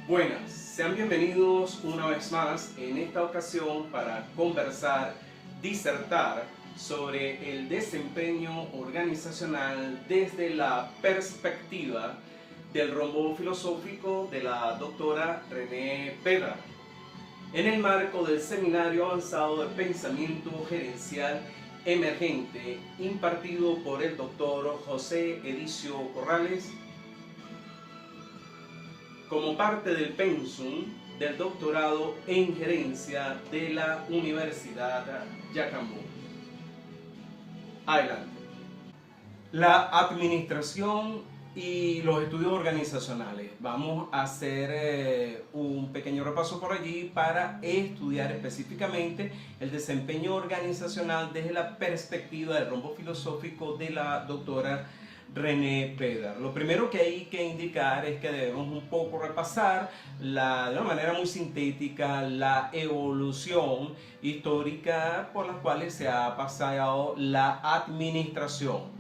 Buenas, sean bienvenidos una vez más en esta ocasión para conversar, disertar sobre el desempeño organizacional desde la perspectiva del rombo filosófico de la doctora René Pedra, en el marco del Seminario Avanzado de Pensamiento Gerencial Emergente impartido por el doctor José Edicio Corrales, como parte del pensum del doctorado en gerencia de la Universidad Yacambú. Adelante. La administración y los estudios organizacionales. Vamos a hacer un pequeño repaso por allí para estudiar específicamente el desempeño organizacional desde la perspectiva del rombo filosófico de la doctora René Pedra. Lo primero que hay que indicar es que debemos un poco repasar de una manera muy sintética la evolución histórica por la cual se ha pasado la administración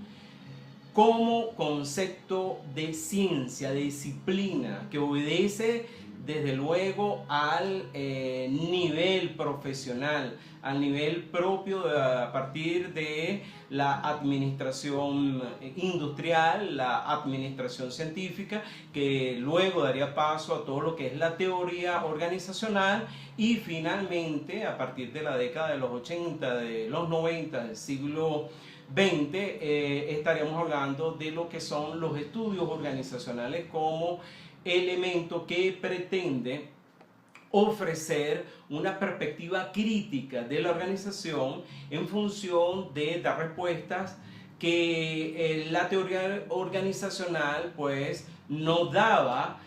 como concepto de ciencia, de disciplina, que obedece desde luego al nivel profesional, al nivel propio a partir de la administración industrial, la administración científica, que luego daría paso a todo lo que es la teoría organizacional y finalmente a partir de la década de los 80, de los 90 del siglo 20, estaríamos hablando de lo que son los estudios organizacionales como elemento que pretende ofrecer una perspectiva crítica de la organización en función de dar respuestas que la teoría organizacional pues no daba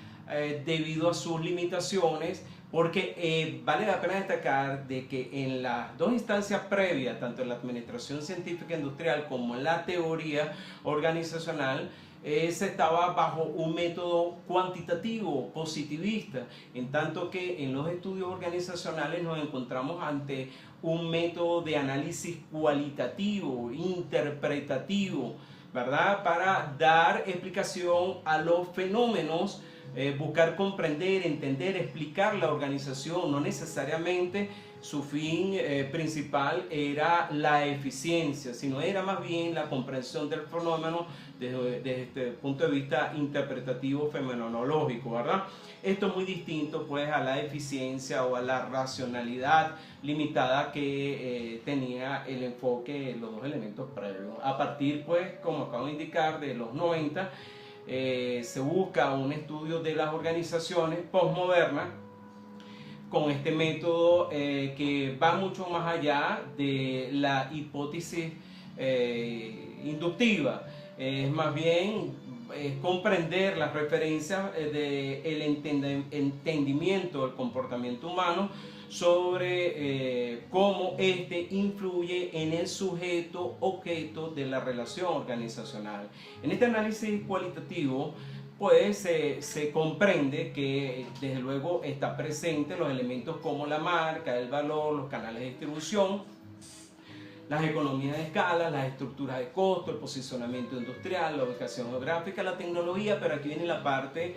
debido a sus limitaciones, porque vale la pena destacar de que en las dos instancias previas, tanto en la administración científica industrial como en la teoría organizacional, se estaba bajo un método cuantitativo, positivista, en tanto que en los estudios organizacionales nos encontramos ante un método de análisis cualitativo, interpretativo, ¿verdad? Para dar explicación a los fenómenos, buscar comprender, entender, explicar la organización. No necesariamente su fin principal era la eficiencia, sino era más bien la comprensión del fenómeno desde este punto de vista interpretativo fenomenológico, ¿verdad? Esto es muy distinto pues a la eficiencia o a la racionalidad limitada que tenía el enfoque en los dos elementos previos. A partir pues, como acabo de indicar, de los 90, se busca un estudio de las organizaciones postmodernas con este método que va mucho más allá de la hipótesis inductiva. Es más bien comprender las referencias del entendimiento del comportamiento humano sobre cómo éste influye en el sujeto objeto de la relación organizacional. En este análisis cualitativo pues se comprende que desde luego está presente los elementos como la marca, el valor, los canales de distribución, las economías de escala, las estructuras de costo, el posicionamiento industrial, la ubicación geográfica, la tecnología, pero aquí viene la parte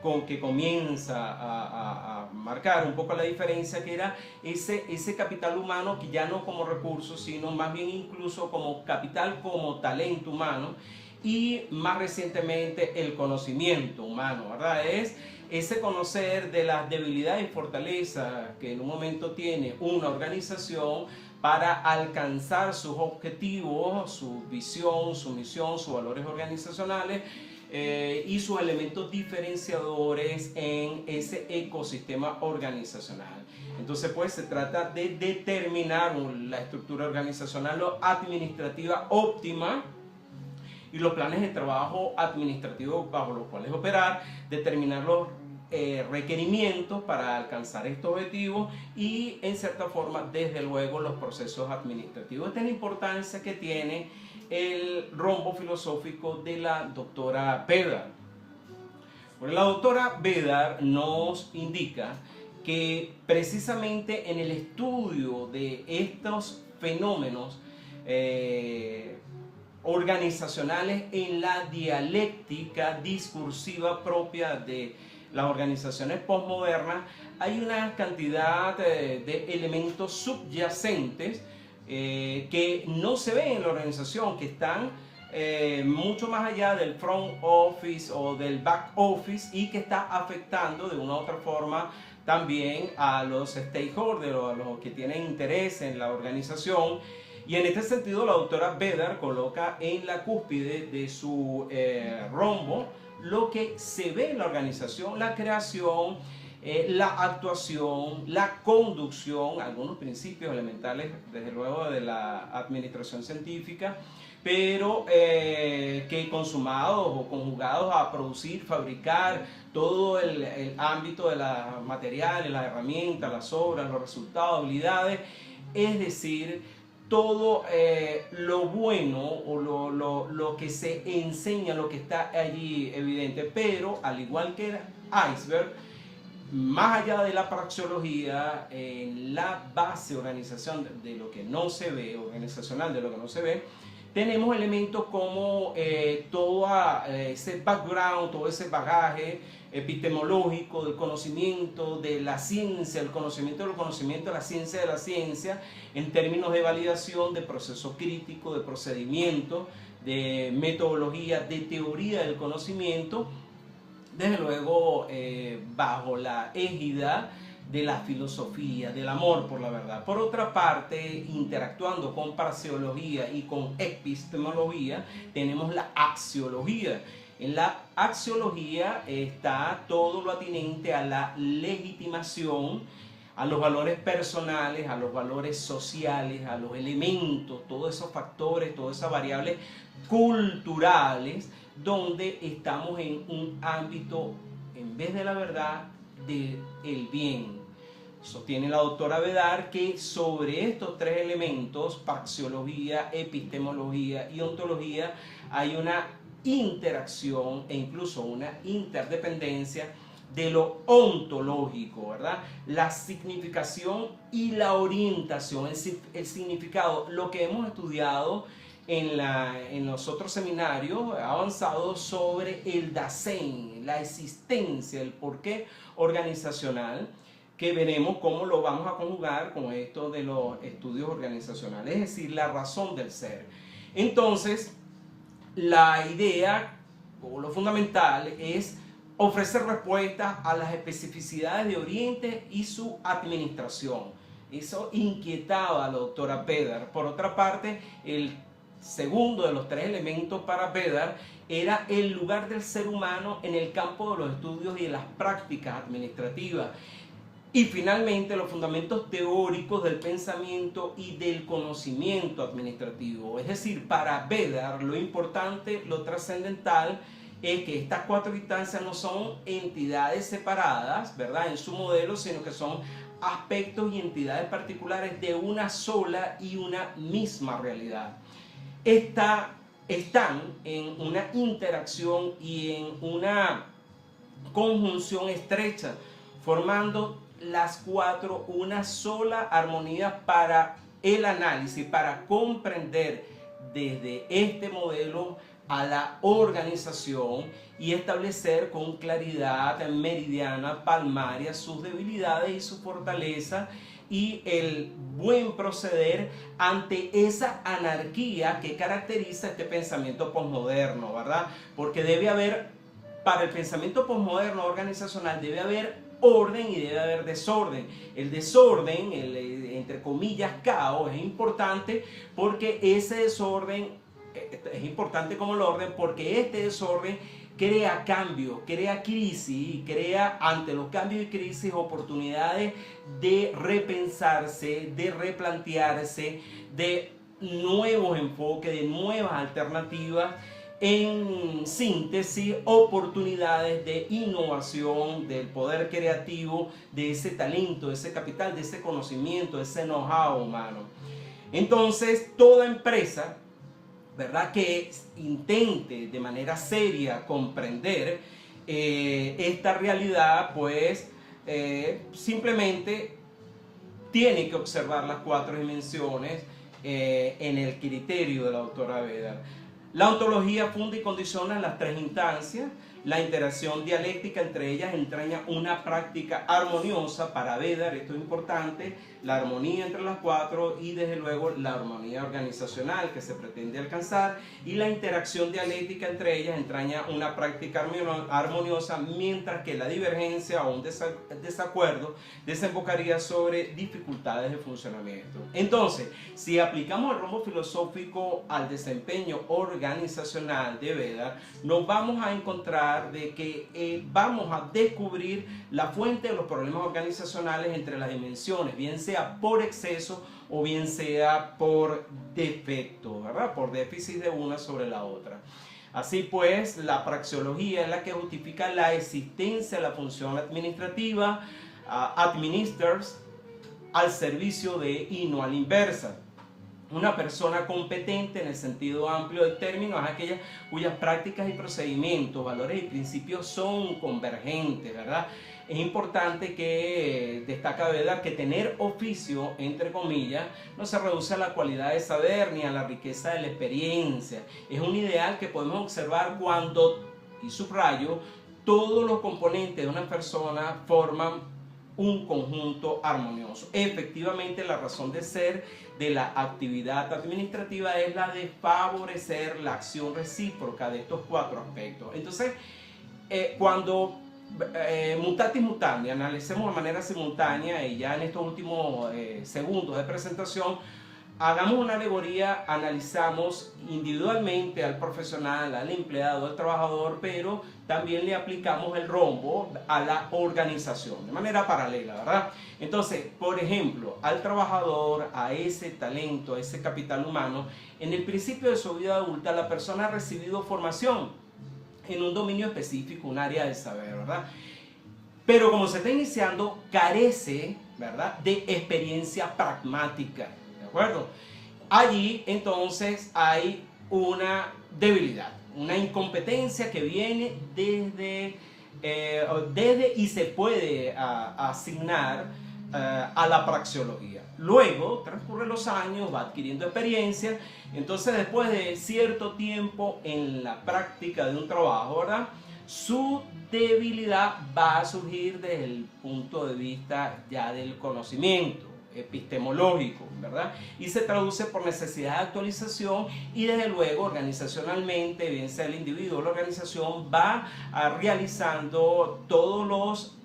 con que comienza a marcar un poco la diferencia, que era ese capital humano que ya no como recurso, sino más bien incluso como capital, como talento humano, y más recientemente el conocimiento humano, ¿verdad? Es ese conocer de las debilidades y fortalezas que en un momento tiene una organización para alcanzar sus objetivos, su visión, su misión, sus valores organizacionales y sus elementos diferenciadores en ese ecosistema organizacional. Entonces pues se trata de determinar la estructura organizacional o administrativa óptima y los planes de trabajo administrativos bajo los cuales operar, determinar los requerimientos para alcanzar estos objetivos y en cierta forma desde luego los procesos administrativos. Esta es la importancia que tiene el rombo filosófico de la doctora Pedra. Bueno, la doctora Pedra nos indica que precisamente en el estudio de estos fenómenos organizacionales en la dialéctica discursiva propia de las organizaciones postmodernas, hay una cantidad de elementos subyacentes que no se ven en la organización, que están mucho más allá del front office o del back office y que está afectando de una u otra forma también a los stakeholders o a los que tienen interés en la organización. Y en este sentido la doctora Vedar coloca en la cúspide de su rombo lo que se ve en la organización, la creación, la actuación, la conducción, algunos principios elementales desde luego de la administración científica, pero que consumados o conjugados a producir, fabricar todo el ámbito de los materiales, las herramientas, las obras, los resultados, habilidades, es decir, todo lo bueno o lo que se enseña, lo que está allí evidente, pero al igual que el iceberg, más allá de la praxeología, en la base organización de lo que no se ve, organizacional de lo que no se ve, tenemos elementos como todo ese background, todo ese bagaje epistemológico del conocimiento de la ciencia, el conocimiento del conocimiento, la ciencia de la ciencia, en términos de validación, de proceso crítico, de procedimiento, de metodología, de teoría del conocimiento, desde luego bajo la égida de la filosofía, del amor por la verdad. Por otra parte, interactuando con praxeología y con epistemología, tenemos la axiología. En la axiología está todo lo atinente a la legitimación, a los valores personales, a los valores sociales, a los elementos, todos esos factores, todas esas variables culturales, donde estamos en un ámbito, en vez de la verdad, del bien. Sostiene la doctora Vedar que sobre estos tres elementos, praxeología, epistemología y ontología, hay una interacción e incluso una interdependencia de lo ontológico, ¿verdad? La significación y la orientación, el significado, lo que hemos estudiado en los otros seminarios avanzados sobre el Dasein, la existencia, el porqué organizacional, que veremos cómo lo vamos a conjugar con esto de los estudios organizacionales, es decir, la razón del ser. Entonces, la idea o lo fundamental es ofrecer respuestas a las especificidades de Oriente y su administración. Eso inquietaba a la doctora Vedar. Por otra parte, el segundo de los tres elementos para Vedar era el lugar del ser humano en el campo de los estudios y de las prácticas administrativas. Y finalmente los fundamentos teóricos del pensamiento y del conocimiento administrativo. Es decir, para Vedar lo importante, lo trascendental, es que estas cuatro instancias no son entidades separadas, ¿verdad?, en su modelo, sino que son aspectos y entidades particulares de una sola y una misma realidad. Están en una interacción y en una conjunción estrecha, formando las cuatro una sola armonía para el análisis, para comprender desde este modelo a la organización y establecer con claridad meridiana, palmaria, sus debilidades y su fortaleza y el buen proceder ante esa anarquía que caracteriza este pensamiento posmoderno, ¿verdad? Porque debe haber, para el pensamiento posmoderno organizacional, debe haber orden y debe haber desorden. El desorden, entre comillas, caos, es importante porque ese desorden es importante como el orden, porque este desorden crea cambios, crea crisis, crea ante los cambios y crisis oportunidades de repensarse, de replantearse, de nuevos enfoques, de nuevas alternativas. En síntesis, oportunidades de innovación, del poder creativo, de ese talento, de ese capital, de ese conocimiento, de ese know-how humano. Entonces, toda empresa, ¿verdad?, que intente de manera seria comprender esta realidad, pues simplemente tiene que observar las cuatro dimensiones en el criterio de la doctora Vedar. La ontología funda y condiciona las tres instancias. La interacción dialéctica entre ellas entraña una práctica armoniosa para Vedar, esto es importante, la armonía entre las cuatro y desde luego la armonía organizacional que se pretende alcanzar, y la interacción dialéctica entre ellas entraña una práctica armoniosa, mientras que la divergencia o un desacuerdo desembocaría sobre dificultades de funcionamiento. Entonces, si aplicamos el rumbo filosófico al desempeño organizacional de Vedar, nos vamos a encontrar de que vamos a descubrir la fuente de los problemas organizacionales entre las dimensiones, bien sea por exceso o bien sea por defecto, ¿verdad? Por déficit de una sobre la otra. Así pues, la praxeología es la que justifica la existencia de la función administrativa, administers, al servicio de y no a la inversa. Una persona competente en el sentido amplio del término es aquella cuyas prácticas y procedimientos, valores y principios son convergentes, ¿verdad? Es importante que destaca Vedar que tener oficio, entre comillas, no se reduce a la cualidad de saber ni a la riqueza de la experiencia. Es un ideal que podemos observar cuando, y subrayo, todos los componentes de una persona forman un conjunto armonioso. Efectivamente, la razón de ser de la actividad administrativa es la de favorecer la acción recíproca de estos cuatro aspectos. Entonces, cuando mutatis mutandis analicemos de manera simultánea y ya en estos últimos segundos de presentación, hagamos una alegoría, analizamos individualmente al profesional, al empleado, al trabajador, pero también le aplicamos el rombo a la organización, de manera paralela, ¿verdad? Entonces, por ejemplo, al trabajador, a ese talento, a ese capital humano, en el principio de su vida adulta, la persona ha recibido formación en un dominio específico, un área del saber, ¿verdad? Pero como se está iniciando, carece, ¿verdad?, de experiencia pragmática. ¿De acuerdo? Allí entonces hay una debilidad, una incompetencia que viene desde y se puede asignar a la praxeología. Luego, transcurren los años, va adquiriendo experiencia, entonces después de cierto tiempo en la práctica de un trabajo, ¿verdad?, su debilidad va a surgir desde el punto de vista ya del conocimiento epistemológico, ¿verdad? Y se traduce por necesidad de actualización y desde luego organizacionalmente, bien sea el individuo o la organización, va realizando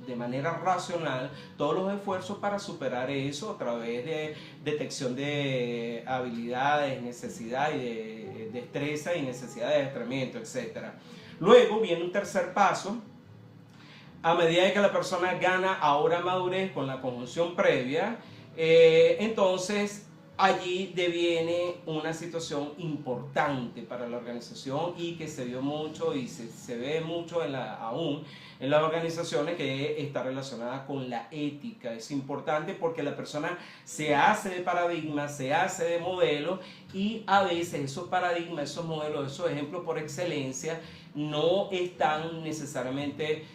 de manera racional, todos los esfuerzos para superar eso a través de detección de habilidades, necesidades, de destreza y necesidad de adiestramiento, etc. Luego viene un tercer paso. A medida que la persona gana ahora madurez con la conjunción previa, entonces allí deviene una situación importante para la organización y que se vio mucho y se ve mucho aún en las organizaciones, que está relacionada con la ética. Es importante porque la persona se hace de paradigmas, se hace de modelos, y a veces esos paradigmas, esos modelos, esos ejemplos por excelencia no están necesariamente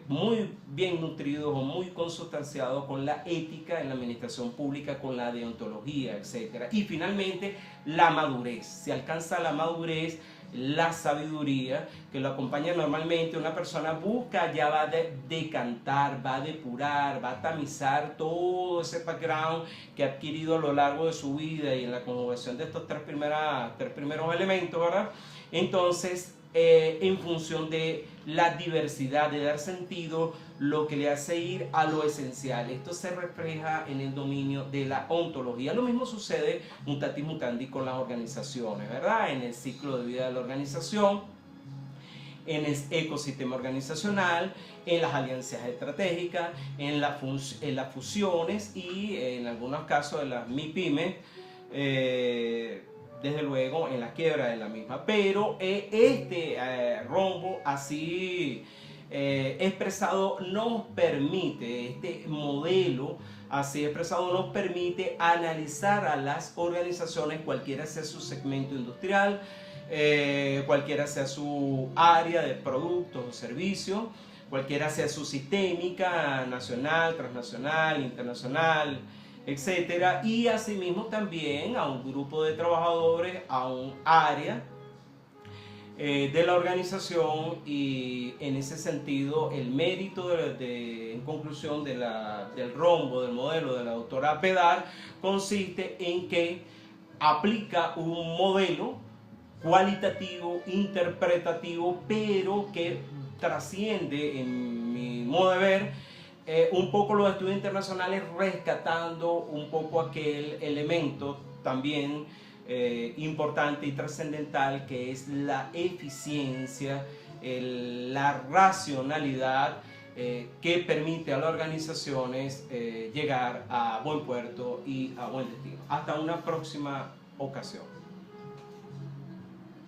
muy bien nutridos o muy consustanciados con la ética en la administración pública, con la deontología, etc. Y finalmente, la madurez. Se alcanza la madurez, la sabiduría que lo acompaña normalmente. Una persona busca, ya va a decantar, va a depurar, va a tamizar todo ese background que ha adquirido a lo largo de su vida y en la conjugación de estos tres primeros elementos, ¿verdad? Entonces, en función de la diversidad, de dar sentido, lo que le hace ir a lo esencial. Esto se refleja en el dominio de la ontología. Lo mismo sucede mutatis mutandis con las organizaciones, ¿verdad? En el ciclo de vida de la organización, en el ecosistema organizacional, en las alianzas estratégicas, en las fusiones y en algunos casos de las MIPYMES, desde luego en la quiebra de la misma. Pero este rombo así expresado nos permite, este modelo así expresado nos permite analizar a las organizaciones, cualquiera sea su segmento industrial, cualquiera sea su área de productos o servicios, cualquiera sea su sistémica nacional, transnacional, internacional, etcétera, y asimismo también a un grupo de trabajadores, a un área de la organización, y en ese sentido el mérito en conclusión del rombo, del modelo de la doctora Pedal, consiste en que aplica un modelo cualitativo, interpretativo, pero que trasciende, en mi modo de ver, un poco los estudios internacionales, rescatando un poco aquel elemento también importante y trascendental, que es la eficiencia, la racionalidad, que permite a las organizaciones llegar a buen puerto y a buen destino. Hasta una próxima ocasión.